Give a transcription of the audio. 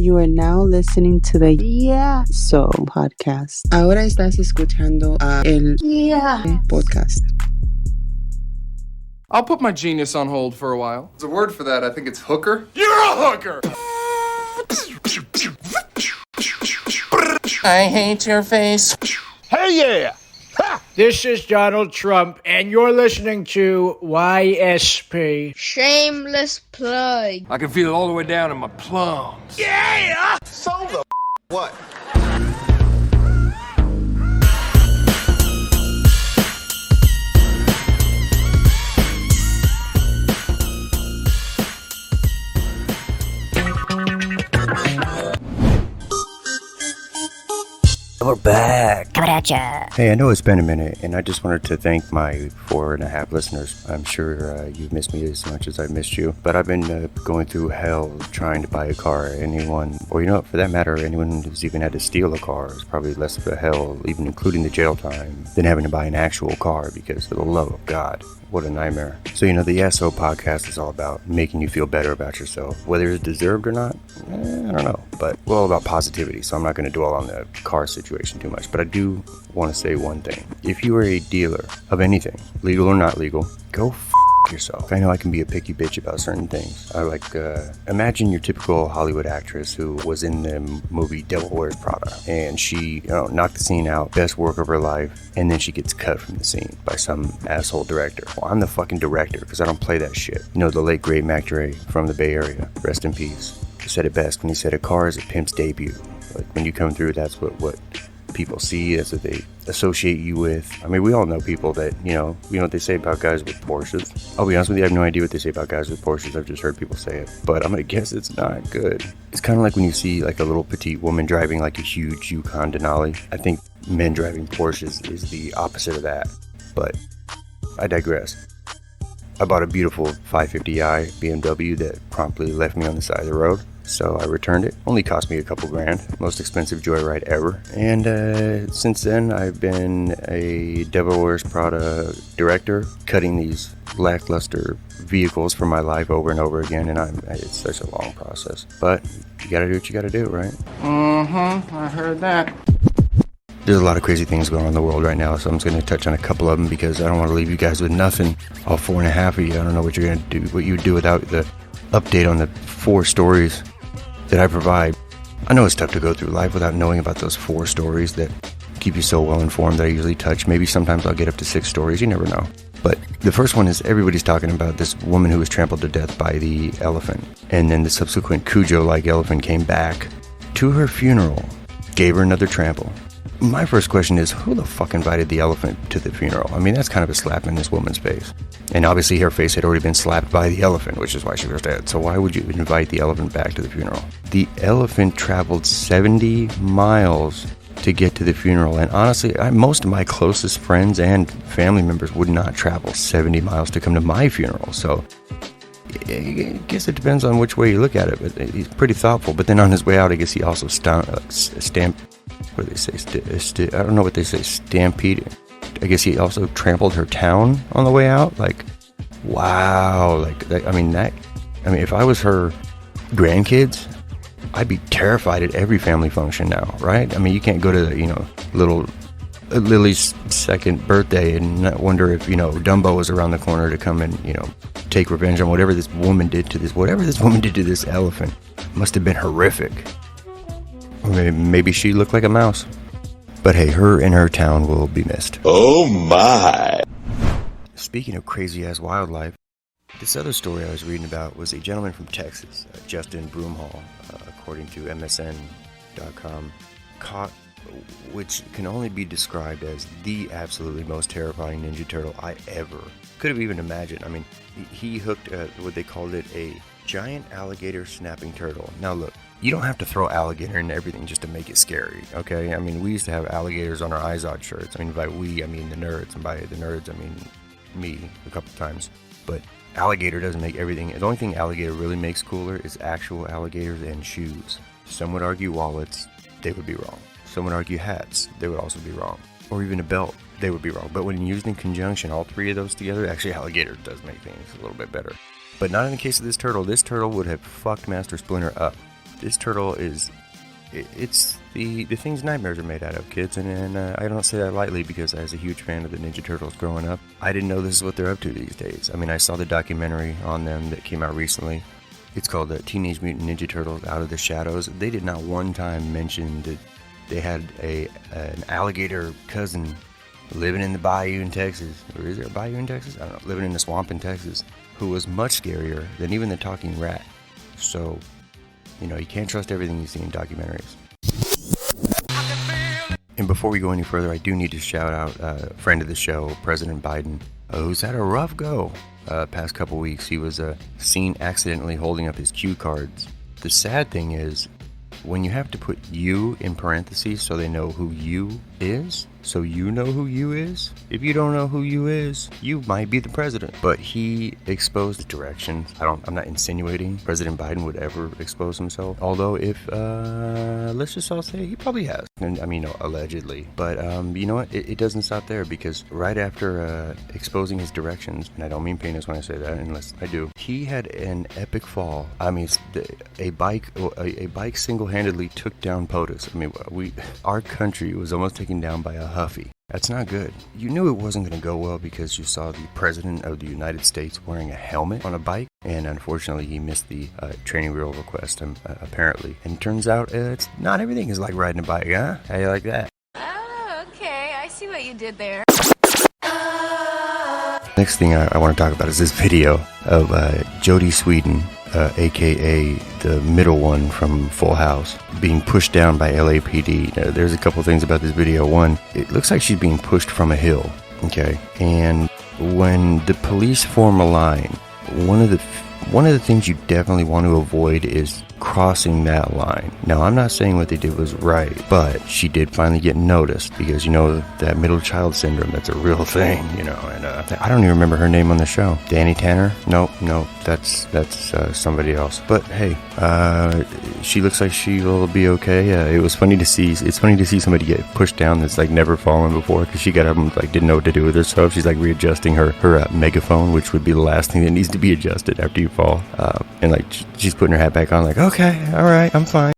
You are now listening to the So podcast. Ahora estás escuchando el podcast. I'll put my genius on hold for a while. There's a word for that. I think it's hooker. You're a hooker! I hate your face. Hell yeah! Ha! This is Donald Trump, and you're listening to YSP. Shameless plug. I can feel it all the way down in my plums. Yeah! So the what? We're back. Coming at ya. Hey, I know it's been a minute, and I just wanted to thank my 4.5 listeners. I'm sure you've missed me as much as I've missed you, but I've been going through hell trying to buy a car. Anyone, or for that matter, anyone who's even had to steal a car is probably less of a hell, even including the jail time, than having to buy an actual car, because for the love of God, what a nightmare. So, the SO podcast is all about making you feel better about yourself. Whether it's deserved or not, I don't know. But we're all about positivity, so I'm not going to dwell on the car situation too much. But I do want to say one thing. If you are a dealer of anything, legal or not legal, go yourself. I know I can be a picky bitch about certain things. I imagine your typical Hollywood actress who was in the movie Devil Wears Prada, and she knocked the scene out, best work of her life, and then she gets cut from the scene by some asshole director. Well, I'm the fucking director because I don't play that shit. The late great Mac Dre from the Bay Area, rest in peace, he said it best when he said a car is a pimp's debut. Like when you come through, that's what people see, that's what they associate you with. I mean, we all know people that, you know what they say about guys with Porsches. I'll be honest with you, I have no idea what they say about guys with Porsches. I've just heard people say it, but I'm gonna guess it's not good. It's kind of like when you see like a little petite woman driving like a huge Yukon Denali. I think men driving Porsches is the opposite of that, but I digress. I bought a beautiful 550i BMW that promptly left me on the side of the road. So I returned it. Only cost me a couple grand. Most expensive joyride ever. And since then, I've been a Devil Wears Prada director, cutting these lackluster vehicles for my life over and over again. And it's such a long process. But you gotta do what you gotta do, right? I heard that. There's a lot of crazy things going on in the world right now, so I'm just going to touch on a couple of them because I don't want to leave you guys with nothing. All 4.5 of you, I don't know what you're going to do, what you would do without the update on the 4 stories that I provide. I know it's tough to go through life without knowing about those 4 stories that keep you so well informed that I usually touch. Maybe sometimes I'll get up to 6 stories, you never know. But the first one is everybody's talking about this woman who was trampled to death by the elephant. And then the subsequent Cujo-like elephant came back to her funeral, gave her another trample. My first question is, who the fuck invited the elephant to the funeral? I mean, that's kind of a slap in this woman's face. And obviously her face had already been slapped by the elephant, which is why she was dead. So why would you invite the elephant back to the funeral? The elephant traveled 70 miles to get to the funeral. And honestly, most of my closest friends and family members would not travel 70 miles to come to my funeral. So I guess it depends on which way you look at it. But he's pretty thoughtful. But then on his way out, I guess he also stamped. What do they say? I don't know what they say. Stampede. I guess he also trampled her town on the way out. Like, wow. If I was her grandkids, I'd be terrified at every family function now, right? I mean, you can't go to little Lily's 2nd birthday and not wonder if Dumbo was around the corner to come and take revenge on whatever this woman did to this elephant. Must have been horrific. Or maybe she looked like a mouse. But hey, her and her town will be missed. Oh my! Speaking of crazy-ass wildlife, this other story I was reading about was a gentleman from Texas, Justin Broomhall, according to MSN.com, caught, which can only be described as the absolutely most terrifying Ninja Turtle I ever could have even imagined. I mean, he hooked what they called it a giant alligator snapping turtle. Now look, you don't have to throw alligator into everything just to make it scary, okay? I mean, we used to have alligators on our Izod shirts. I mean, by we, I mean the nerds, and by the nerds, I mean me a couple times. But alligator doesn't make everything. The only thing alligator really makes cooler is actual alligators and shoes. Some would argue wallets, they would be wrong. Some would argue hats, they would also be wrong. Or even a belt, they would be wrong. But when used in conjunction, all 3 of those together, actually alligator does make things a little bit better. But not in the case of this turtle. This turtle would have fucked Master Splinter up. this turtle is, it's the things nightmares are made out of, kids, and I don't say that lightly because as a huge fan of the Ninja Turtles growing up, I didn't know this is what they're up to these days. I mean, I saw the documentary on them that came out recently. It's called Teenage Mutant Ninja Turtles Out of the Shadows. They did not one time mention that they had an alligator cousin living in the bayou in Texas. Or is there a bayou in Texas? I don't know. Living in the swamp in Texas, who was much scarier than even the talking rat. So, you know, you can't trust everything you see in documentaries. And before we go any further, I do need to shout out a friend of the show, President Biden, who's had a rough go past couple weeks. He was seen accidentally holding up his cue cards. The sad thing is, when you have to put you in parentheses so they know who you is, so you know who you is. If you don't know who you is, you might be the president. But he exposed the directions. I'm not insinuating President Biden would ever expose himself. Although if, let's just all say he probably has. And I mean, allegedly. But you know what? It doesn't stop there, because right after exposing his directions, and I don't mean penis when I say that, unless I do, he had an epic fall. I mean, a bike single-handedly took down POTUS. I mean, our country was almost taken down by a Huffy. That's not good. You knew it wasn't going to go well because you saw the President of the United States wearing a helmet on a bike, and unfortunately he missed the training wheel request, apparently. And it turns out it's not everything is like riding a bike, huh? How you like that? Oh, okay. I see what you did there. Next thing I want to talk about is this video of Jodie Sweden, aka the middle one from Full House, being pushed down by LAPD. Now, there's a couple things about this video. One, it looks like she's being pushed from a hill, okay? And when the police form a line, one of the things you definitely want to avoid is crossing that line. Now, I'm not saying what they did was right, but she did finally get noticed, because, you know, that middle child syndrome, that's a real thing, you know. And I don't even remember her name on the show. Danny Tanner? Nope, that's somebody else. But hey, she looks like she will be okay. It's funny to see somebody get pushed down that's like never fallen before, because she got up and like didn't know what to do with herself. She's like readjusting her megaphone, which would be the last thing that needs to be adjusted after you fall. And like she's putting her hat back on, like, okay, all right, I'm fine.